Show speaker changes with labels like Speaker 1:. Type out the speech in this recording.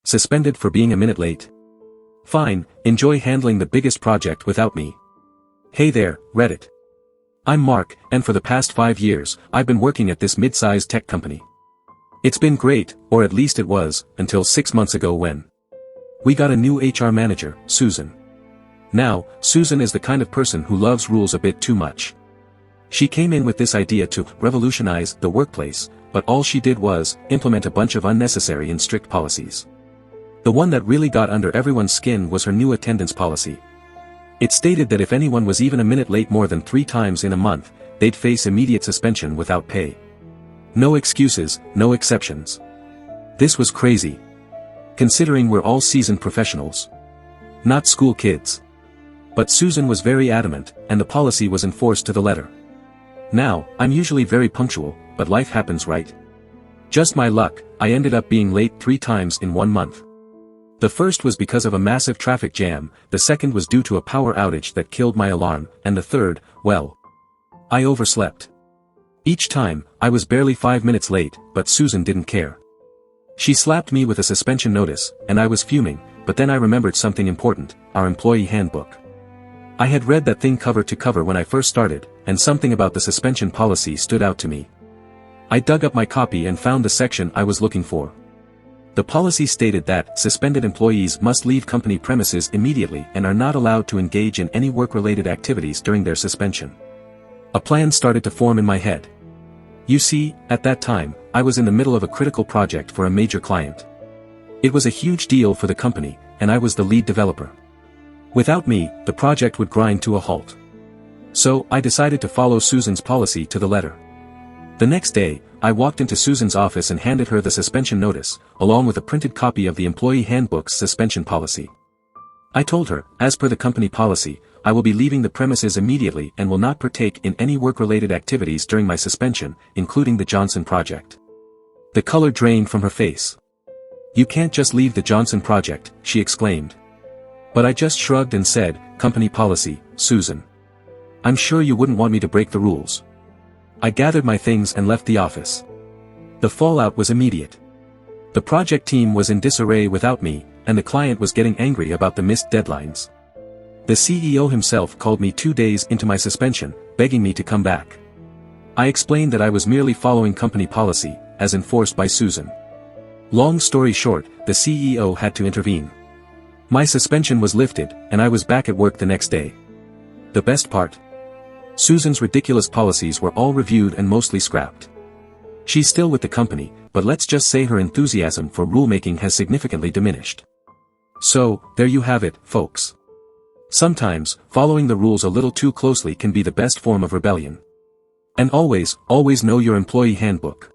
Speaker 1: Suspended for being a minute late. Fine, enjoy handling the biggest project without me. Hey there, Reddit. I'm Mark, and for the past 5 years, I've been working at this mid-sized tech company. It's been great, or at least it was, until 6 months ago when we got a new HR manager, Susan. Now, Susan is the kind of person who loves rules a bit too much. She came in with this idea to revolutionize the workplace, but all she did was implement a bunch of unnecessary and strict policies. The one that really got under everyone's skin was her new attendance policy. It stated that if anyone was even a minute late more than 3 times in a month, they'd face immediate suspension without pay. No excuses, no exceptions. This was crazy. Considering we're all seasoned professionals. Not school kids. But Susan was very adamant, and the policy was enforced to the letter. Now, I'm usually very punctual, but life happens, right? Just my luck, I ended up being late 3 times in 1 month. The first was because of a massive traffic jam, the second was due to a power outage that killed my alarm, and the third, well, I overslept. Each time, I was barely 5 minutes late, but Susan didn't care. She slapped me with a suspension notice, and I was fuming, but then I remembered something important, our employee handbook. I had read that thing cover to cover when I first started, and something about the suspension policy stood out to me. I dug up my copy and found the section I was looking for. The policy stated that suspended employees must leave company premises immediately and are not allowed to engage in any work-related activities during their suspension. A plan started to form in my head. You see, at that time, I was in the middle of a critical project for a major client. It was a huge deal for the company, and I was the lead developer. Without me, the project would grind to a halt. So, I decided to follow Susan's policy to the letter. The next day, I walked into Susan's office and handed her the suspension notice, along with a printed copy of the employee handbook's suspension policy. I told her, as per the company policy, I will be leaving the premises immediately and will not partake in any work-related activities during my suspension, including the Johnson project. The color drained from her face. You can't just leave the Johnson project, she exclaimed. But I just shrugged and said, company policy, Susan. I'm sure you wouldn't want me to break the rules. I gathered my things and left the office. The fallout was immediate. The project team was in disarray without me, and the client was getting angry about the missed deadlines. The CEO himself called me 2 days into my suspension, begging me to come back. I explained that I was merely following company policy, as enforced by Susan. Long story short, the CEO had to intervene. My suspension was lifted, and I was back at work the next day. The best part? Susan's ridiculous policies were all reviewed and mostly scrapped. She's still with the company, but let's just say her enthusiasm for rulemaking has significantly diminished. So, there you have it, folks. Sometimes, following the rules a little too closely can be the best form of rebellion. And always, always know your employee handbook.